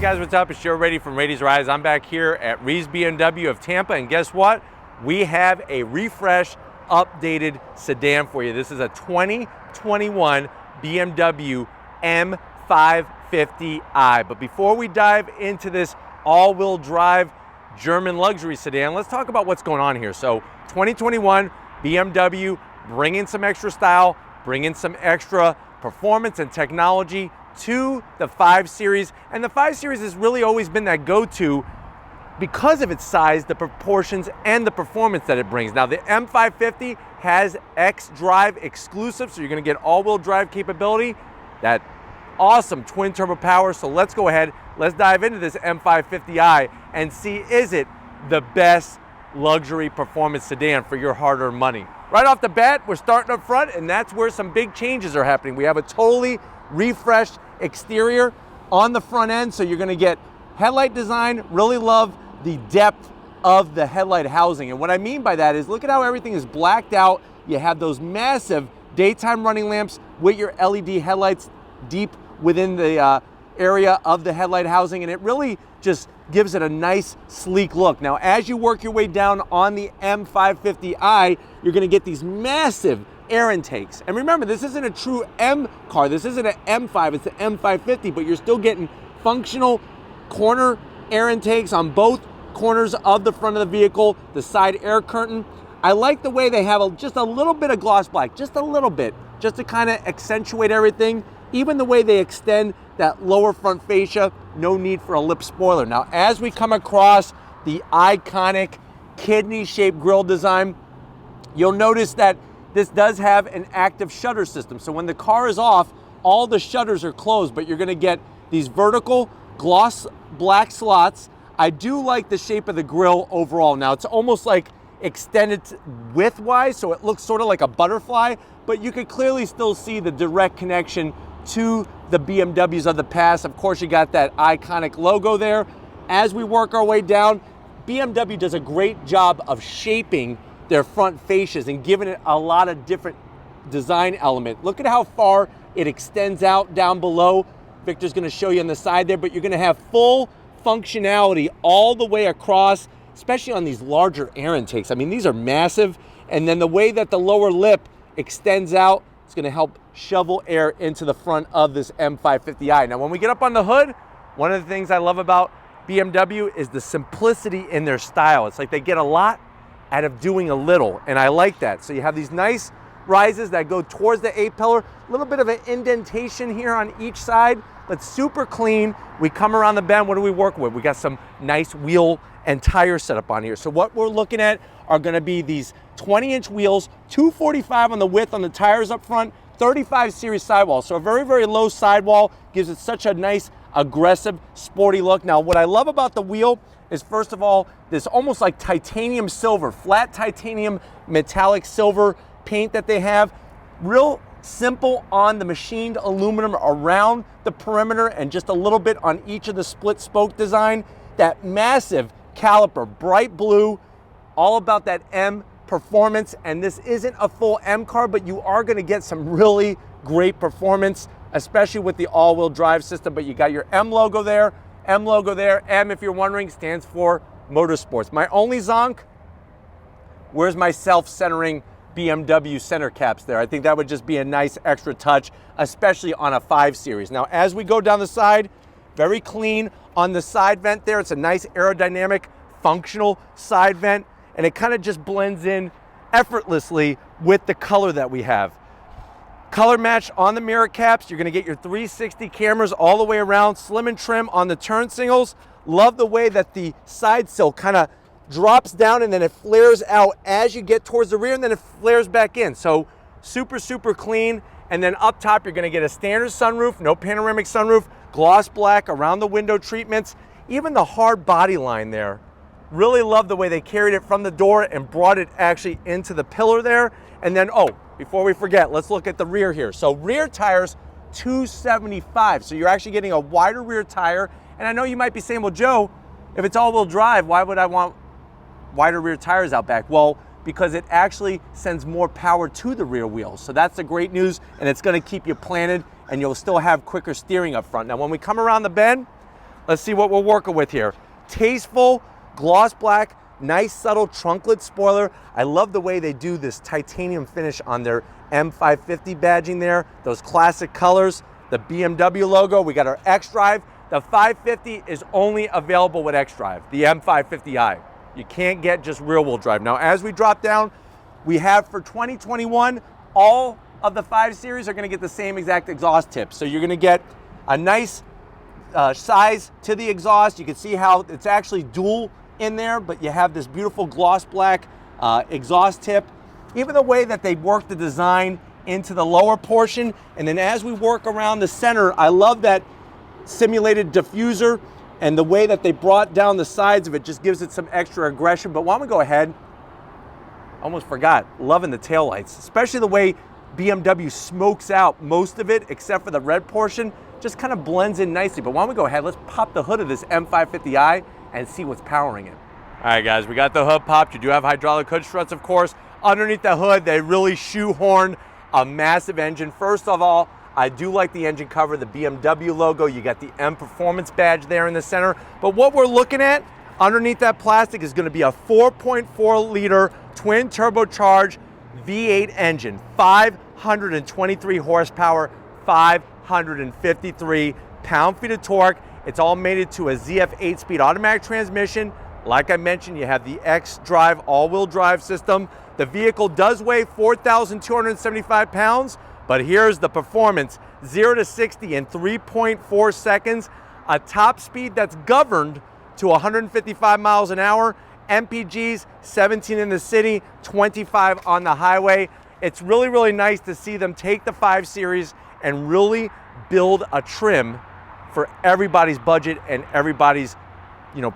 guys, what's up? It's Joe Rady from Rady's Rides. I'm back here at Reeves BMW of Tampa, and guess what? We have a refresh, updated sedan for you. This is a 2021 BMW M550i. But before we dive into this all-wheel drive German luxury sedan, let's talk about what's going on here. So 2021 BMW, bringing some extra style, bringing some extra performance and technology to the 5 Series. And the 5 Series has really always been that go-to because of its size, the proportions, and the performance that it brings. Now, the M550 has Xdrive exclusive, so you're gonna get all-wheel drive capability, that awesome twin turbo power. So let's go ahead, let's dive into this M550i and see, is it the best luxury performance sedan for your hard-earned money? Right off the bat, we're starting up front, and that's where some big changes are happening. We have a totally refreshed exterior on the front end, so you're gonna get headlight design. Really love the depth of the headlight housing. And what I mean by that is, look at how everything is blacked out. You have those massive daytime running lamps with your LED headlights deep within the area of the headlight housing, and it really just gives it a nice, sleek look. Now, as you work your way down on the M550i, you're gonna get these massive air intakes. And remember, this isn't a true M car. This isn't an M5, it's an M550, but you're still getting functional corner air intakes on both corners of the front of the vehicle, the side air curtain. I like the way they have just a little bit of gloss black, just a little bit, just to kind of accentuate everything. Even the way they extend that lower front fascia, no need for a lip spoiler. Now, as we come across the iconic kidney-shaped grille design, you'll notice that this does have an active shutter system. So when the car is off, all the shutters are closed, but you're gonna get these vertical gloss black slots. I do like the shape of the grille overall. Now, it's almost like extended width-wise, so it looks sort of like a butterfly, but you could clearly still see the direct connection to the BMWs of the past. Of course, you got that iconic logo there. As we work our way down, BMW does a great job of shaping their front fascias and giving it a lot of different design element. Look at how far it extends out down below. Victor's gonna show you on the side there, but you're gonna have full functionality all the way across, especially on these larger air intakes. I mean, these are massive. And then the way that the lower lip extends out, it's gonna help shovel air into the front of this M550i. Now, when we get up on the hood, one of the things I love about BMW is the simplicity in their style. It's like they get a lot out of doing a little, and I like that. So you have these nice rises that go towards the A-pillar, a little bit of an indentation here on each side, but super clean. We come around the bend, what do we work with? We got some nice wheel and tire setup on here. So what we're looking at are gonna be these 20-inch wheels, 245 on the width on the tires up front, 35 series sidewall. So a very, very low sidewall gives it such a nice, aggressive, sporty look. Now, what I love about the wheel is, first of all, this almost like titanium silver, flat titanium metallic silver paint that they have. Real simple on the machined aluminum around the perimeter and just a little bit on each of the split spoke design. That massive caliper, bright blue, all about that M performance. And this isn't a full M car, but you are gonna get some really great performance, especially with the all-wheel drive system. But you got your M logo there, M logo there. M, if you're wondering, stands for motorsports. My only zonk, where's my self-centering BMW center caps there? I think that would just be a nice extra touch, especially on a 5 Series. Now, as we go down the side, very clean on the side vent there. It's a nice aerodynamic, functional side vent, and it kind of just blends in effortlessly with the color that we have. Color match on the mirror caps. You're gonna get your 360 cameras all the way around, slim and trim on the turn signals. Love the way that the side sill kind of drops down and then it flares out as you get towards the rear, and then it flares back in. So super, super clean. And then up top, you're gonna get a standard sunroof, no panoramic sunroof, gloss black around the window treatments, even the hard body line there. Really love the way they carried it from the door and brought it actually into the pillar there. And then, oh, before we forget, let's look at the rear here. So rear tires, 275. So you're actually getting a wider rear tire. And I know you might be saying, well, Joe, if it's all-wheel drive, why would I want wider rear tires out back? Well, because it actually sends more power to the rear wheels. So that's the great news, and it's gonna keep you planted, and you'll still have quicker steering up front. Now, when we come around the bend, Let's see what we're working with here. Tasteful, gloss black, nice subtle trunklet spoiler. I love the way they do this titanium finish on their M550 badging there. Those classic colors, the BMW logo. We got our Xdrive. The 550 is only available with Xdrive, the M550i. You can't get just rear wheel drive. Now, as we drop down, we have for 2021, all of the 5 Series are gonna get the same exact exhaust tip. So you're gonna get a nice size to the exhaust. You can see how it's actually dual in there, but you have this beautiful gloss black exhaust tip. Even the way that they work the design into the lower portion, and then as we work around the center, I love that simulated diffuser, and the way that they brought down the sides of it just gives it some extra aggression. But why don't we go ahead? Almost forgot, loving the taillights, especially the way BMW smokes out most of it, except for the red portion, just kind of blends in nicely. But why don't we go ahead, let's pop the hood of this M550i and see what's powering it. All right, guys, we got the hood popped. You do have hydraulic hood struts, of course. Underneath the hood, they really shoehorn a massive engine. First of all, I do like the engine cover, the BMW logo. You got the M Performance badge there in the center. But what we're looking at underneath that plastic is gonna be a 4.4 liter twin turbocharged V8 engine, 523 horsepower, 553 pound-feet of torque. It's all mated to a ZF 8-speed automatic transmission. Like I mentioned, you have the Xdrive all-wheel drive system. The vehicle does weigh 4,275 pounds, but here's the performance. 0 to 60 in 3.4 seconds, a top speed that's governed to 155 miles an hour, MPGs 17 in the city, 25 on the highway. It's really, really nice to see them take the 5 Series and really build a trim for everybody's budget and everybody's,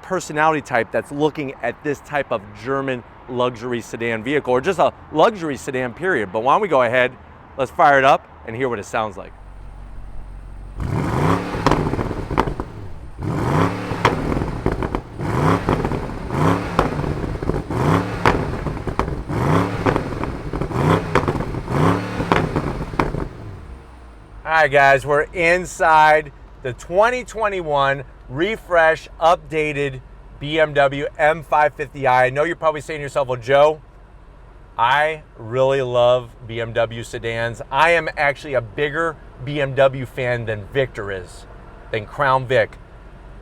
personality type that's looking at this type of German luxury sedan vehicle, or just a luxury sedan period. But why don't we go ahead, let's fire it up and hear what it sounds like. All right, guys, we're inside the 2021 refresh updated BMW M550i. I know you're probably saying to yourself, well, Joe, I really love BMW sedans. I am actually a bigger BMW fan than Victor is, than Crown Vic.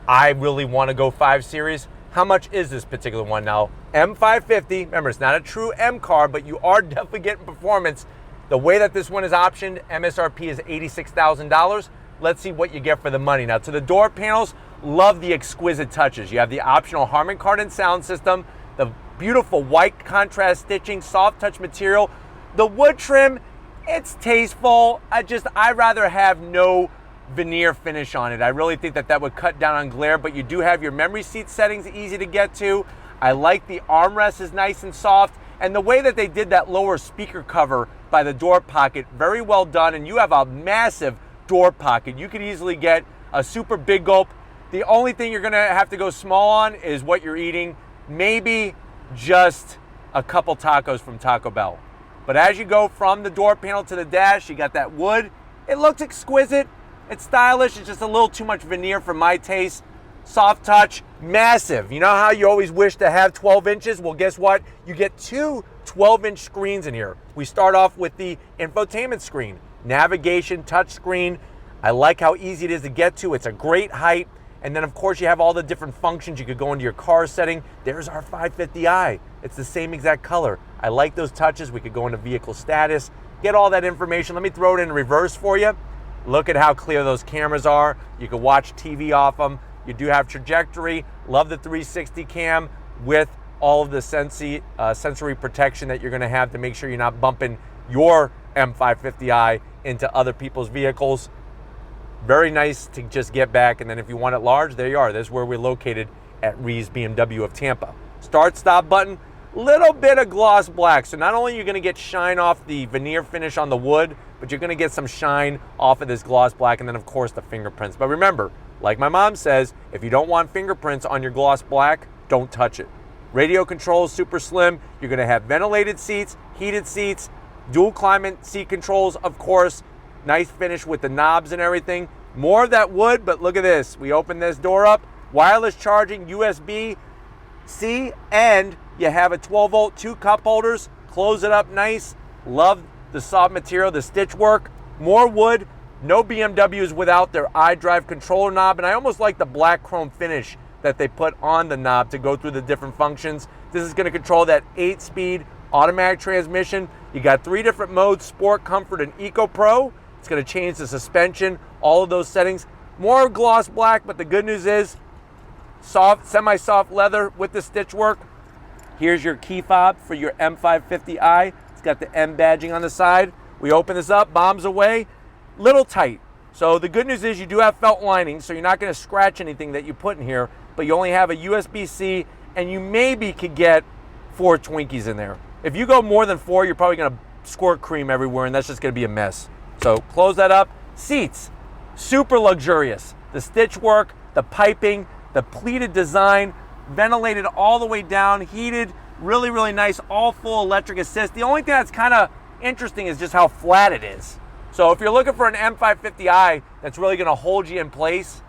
I really want to go 5 Series. How much is this particular one now? M550, remember, it's not a true M car, but you are definitely getting performance. The way that this one is optioned, MSRP is $86,000. Let's see what you get for the money. Now, to the door panels, love the exquisite touches. You have the optional Harman Kardon sound system, the beautiful white contrast stitching, soft touch material. The wood trim, it's tasteful. I'd rather have no veneer finish on it. I really think that would cut down on glare, but you do have your memory seat settings easy to get to. I like the armrest is nice and soft, and the way that they did that lower speaker cover by the door pocket, very well done, and you have a massive door pocket. You could easily get a super big gulp. The only thing you're gonna have to go small on is what you're eating. Maybe just a couple tacos from Taco Bell. But as you go from the door panel to the dash, you got that wood. It looks exquisite. It's stylish. It's just a little too much veneer for my taste. Soft touch, massive. You know how you always wish to have 12 inches? Well, guess what? You get 2 12-inch screens in here. We start off with the infotainment screen, navigation, touch screen. I like how easy it is to get to. It's a great height. And then, of course, you have all the different functions. You could go into your car setting. There's our 550i. It's the same exact color. I like those touches. We could go into vehicle status, get all that information. Let me throw it in reverse for you. Look at how clear those cameras are. You can watch TV off them. You do have trajectory. Love the 360 cam with all of the sensory protection that you're gonna have to make sure you're not bumping your M550i into other people's vehicles. Very nice to just get back, and then if you want it large, there you are. That's where we're located at Reeves BMW of Tampa. Start stop button, little bit of gloss black. So not only are you gonna get shine off the veneer finish on the wood, but you're gonna get some shine off of this gloss black, and then of course the fingerprints. But remember, like my mom says, if you don't want fingerprints on your gloss black, don't touch it. Radio controls, super slim. You're gonna have ventilated seats, heated seats, dual climate seat controls, of course. Nice finish with the knobs and everything. More of that wood, but look at this. We open this door up, wireless charging, USB-C, and you have a 12-volt, 2 cup holders. Close it up nice. Love the soft material, the stitch work. More wood. No BMWs without their iDrive controller knob, and I almost like the black chrome finish that they put on the knob to go through the different functions. This is going to control that 8-speed automatic transmission. You got 3 different modes, Sport, Comfort, and Eco Pro. It's going to change the suspension, all of those settings. More gloss black, but the good news is soft, semi-soft leather with the stitch work. Here's your key fob for your M550i. It's got the M badging on the side. We open this up, bombs away. Little tight. So the good news is you do have felt lining, so you're not going to scratch anything that you put in here, but you only have a USB-C, and you maybe could get 4 Twinkies in there. If you go more than 4, you're probably going to squirt cream everywhere, and that's just going to be a mess. So close that up. Seats, super luxurious. The stitch work, the piping, the pleated design, ventilated all the way down, heated, really, really nice, all full electric assist. The only thing that's kind of interesting is just how flat it is. So if you're looking for an M550i that's really going to hold you in place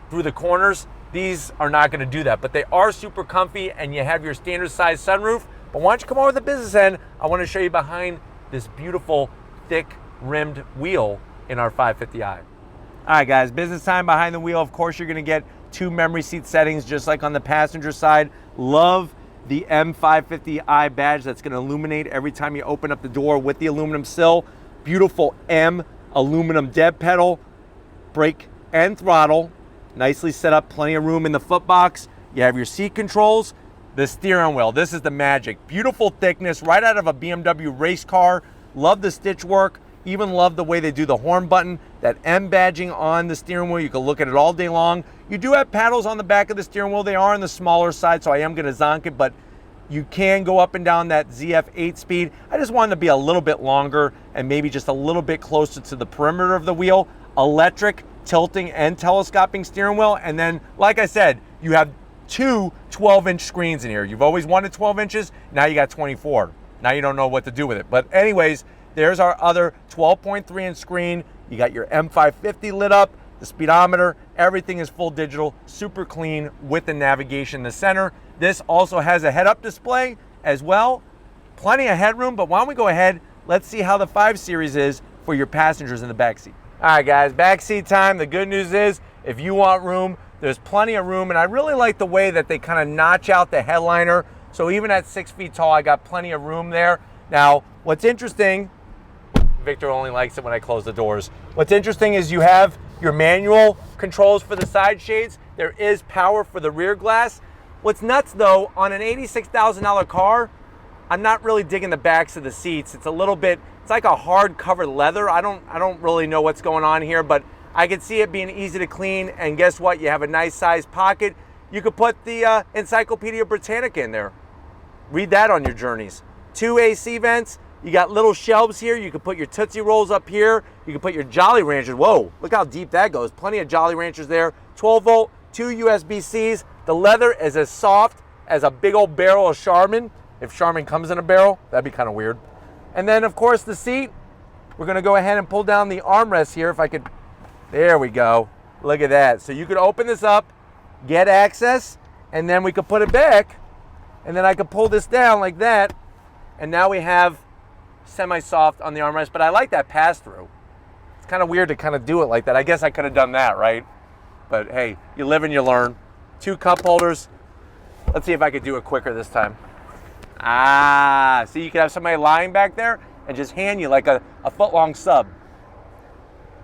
through the corners, these are not going to do that. But they are super comfy, and you have your standard size sunroof. But why don't you come over to the business end? I want to show you behind this beautiful, thick rimmed wheel in our 550i. All right, guys, business time behind the wheel. Of course, you're going to get 2 memory seat settings, just like on the passenger side. Love the M550i badge that's going to illuminate every time you open up the door with the aluminum sill. Beautiful M aluminum dead pedal, brake and throttle. Nicely set up, plenty of room in the foot box. You have your seat controls, the steering wheel. This is the magic. Beautiful thickness, right out of a BMW race car. Love the stitch work. Even love the way they do the horn button, that M badging on the steering wheel. You can look at it all day long. You do have paddles on the back of the steering wheel. They are on the smaller side, so I am going to zonk it, but you can go up and down that ZF 8-speed. I just wanted to be a little bit longer and maybe just a little bit closer to the perimeter of the wheel. Electric, tilting, and telescoping steering wheel. And then, like I said, you have 2 12-inch screens in here. You've always wanted 12 inches. Now you got 24. Now you don't know what to do with it. But anyways, there's our other 12.3-inch screen. You got your M550 lit up, the speedometer, everything is full digital, super clean with the navigation in the center. This also has a head-up display as well. Plenty of headroom, but why don't we go ahead, let's see how the 5 Series is for your passengers in the back seat. All right, guys, back seat time. The good news is if you want room, there's plenty of room, and I really like the way that they kind of notch out the headliner. So even at 6 feet tall, I got plenty of room there. Now, what's interesting, Victor only likes it when I close the doors. What's interesting is you have your manual controls for the side shades. There is power for the rear glass. What's nuts though, on an $86,000 car, I'm not really digging the backs of the seats. It's a little bit, it's like a hard covered leather. I don't really know what's going on here, but I could see it being easy to clean. And guess what? You have a nice sized pocket. You could put the Encyclopedia Britannica in there. Read that on your journeys. 2 AC vents. You got little shelves here. You can put your Tootsie Rolls up here. You can put your Jolly Ranchers. Whoa, look how deep that goes. Plenty of Jolly Ranchers there. 12 volt, 2 USB-Cs. The leather is as soft as a big old barrel of Charmin. If Charmin comes in a barrel, that'd be kind of weird. And then of course the seat, we're gonna go ahead and pull down the armrest here if I could. There we go. Look at that. So you could open this up, get access, and then we could put it back, and then I could pull this down like that, and now we have semi-soft on the armrest, but I like that pass-through. It's kind of weird to kind of do it like that. I guess I could have done that, right? But hey, you live and you learn. 2 cup holders. Let's see if I could do it quicker this time. See, you could have somebody lying back there and just hand you like a foot-long sub.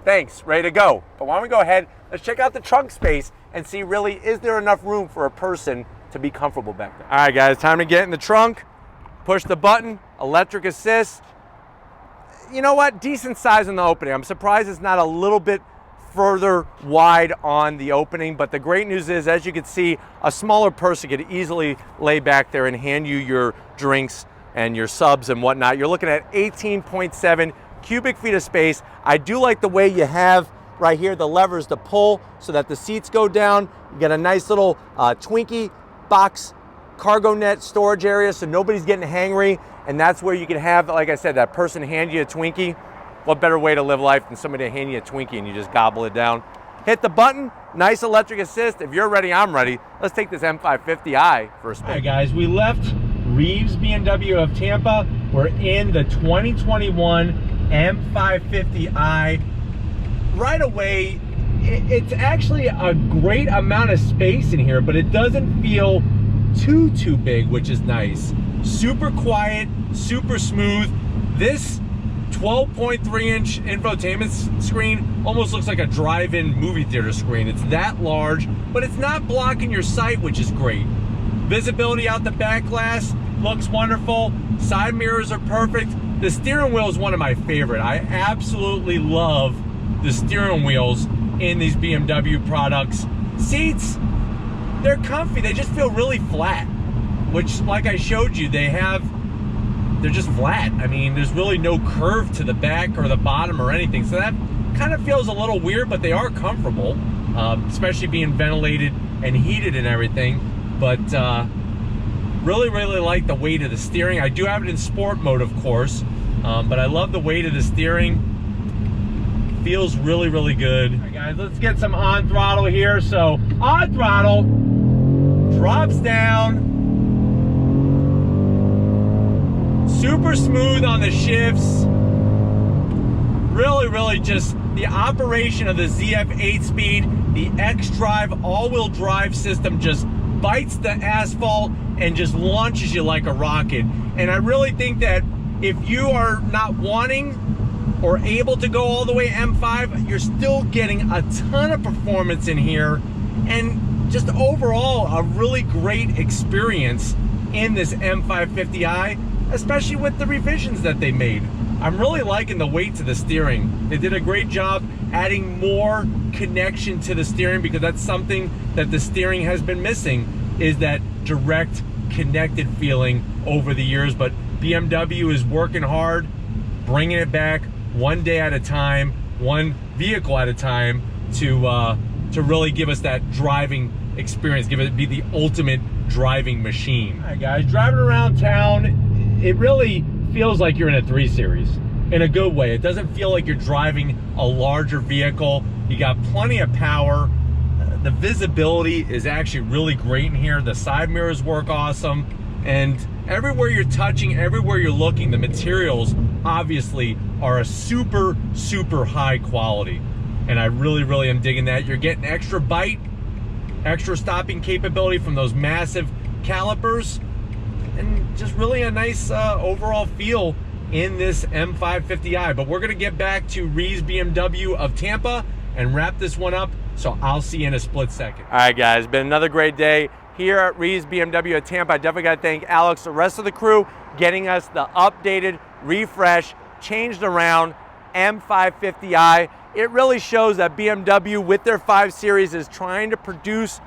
Thanks, ready to go. But why don't we go ahead, let's check out the trunk space and see really, is there enough room for a person to be comfortable back there? All right, guys, time to get in the trunk. Push the button, electric assist. You know what, decent size in the opening. I'm surprised it's not a little bit further wide on the opening, but the great news is, as you can see, a smaller person could easily lay back there and hand you your drinks and your subs and whatnot. You're looking at 18.7 cubic feet of space. I do like the way you have right here the levers to pull so that the seats go down. You get a nice little Twinkie box cargo net storage area so nobody's getting hangry, and that's where you can have, like I said, that person hand you a Twinkie. What better way to live life than somebody to hand you a Twinkie and you just gobble it down? hit the button, nice electric assist. If you're ready, I'm ready. Let's take this M550i for a spin. All right, guys, we left Reeves BMW of Tampa. We're in the 2021 M550i. Right away, it's actually a great amount of space in here, but it doesn't feel too big, which is nice. Super quiet, super smooth. This 12.3-inch infotainment screen almost looks like a drive-in movie theater screen. It's that large, but it's not blocking your sight, which is great. Visibility out the back glass looks wonderful. Side mirrors are perfect. The steering wheel is one of my favorite. I absolutely love the steering wheels in these BMW products. Seats, they're comfy. They just feel really flat, which, like I showed you, they're just flat. I mean, there's really no curve to the back or the bottom or anything. So that kind of feels a little weird, but they are comfortable, especially being ventilated and heated and everything. But really like the weight of the steering. I do have it in sport mode, of course, but I love the weight of the steering. Feels really good. All right, guys, let's get some on throttle here. So on throttle, drops down. Super smooth on the shifts. Really just the operation of the ZF 8-speed, the Xdrive all-wheel drive system just bites the asphalt and just launches you like a rocket. And I really think that if you are not wanting or able to go all the way M5, you're still getting a ton of performance in here, and just overall a really great experience in this M550i, especially with the revisions that they made. I'm really liking the weight to the steering. They did a great job adding more connection to the steering, because that's something that the steering has been missing, is that direct connected feeling over the years. But BMW is working hard, bringing it back one day at a time, one vehicle at a time, to really give us that driving experience, be the ultimate driving machine. All right, guys, driving around town, it really feels like you're in a 3 Series in a good way. It doesn't feel like you're driving a larger vehicle. You got plenty of power. The visibility is actually really great in here. The side mirrors work awesome. And everywhere you're touching, everywhere you're looking, the materials obviously are a super high quality. And I really am digging that. You're getting extra bite, extra stopping capability from those massive calipers, and just really a nice overall feel in this M550i. But we're gonna get back to Reeves BMW of Tampa and wrap this one up, so I'll see you in a split second. All right, guys, been another great day here at Reeves BMW of Tampa. I definitely gotta thank Alex, the rest of the crew, getting us the updated, refresh, changed around M550i. It really shows that BMW with their 5 Series is trying to produce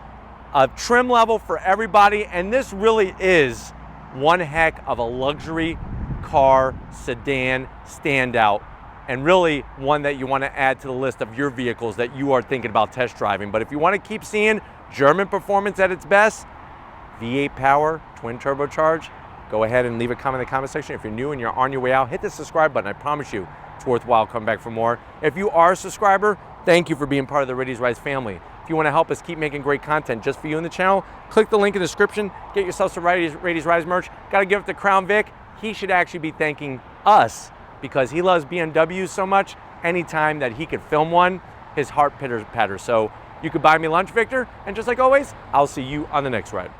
a trim level for everybody, and this really is one heck of a luxury car sedan standout, and really one that you want to add to the list of your vehicles that you are thinking about test driving. But if you want to keep seeing German performance at its best, V8 power, twin turbocharged, go ahead and leave a comment in the comment section. If you're new and you're on your way out, hit the subscribe button. I promise you it's worthwhile coming back for more. If you are a subscriber, thank you for being part of the Riddies Rise family. If you want to help us keep making great content just for you in the channel, click the link in the description, get yourself some Riddies Rise merch. Got to give it to Crown Vic. He should actually be thanking us, because he loves BMWs so much. Anytime that he could film one, his heart pitter-patters. So you could buy me lunch, Victor, and just like always, I'll see you on the next ride.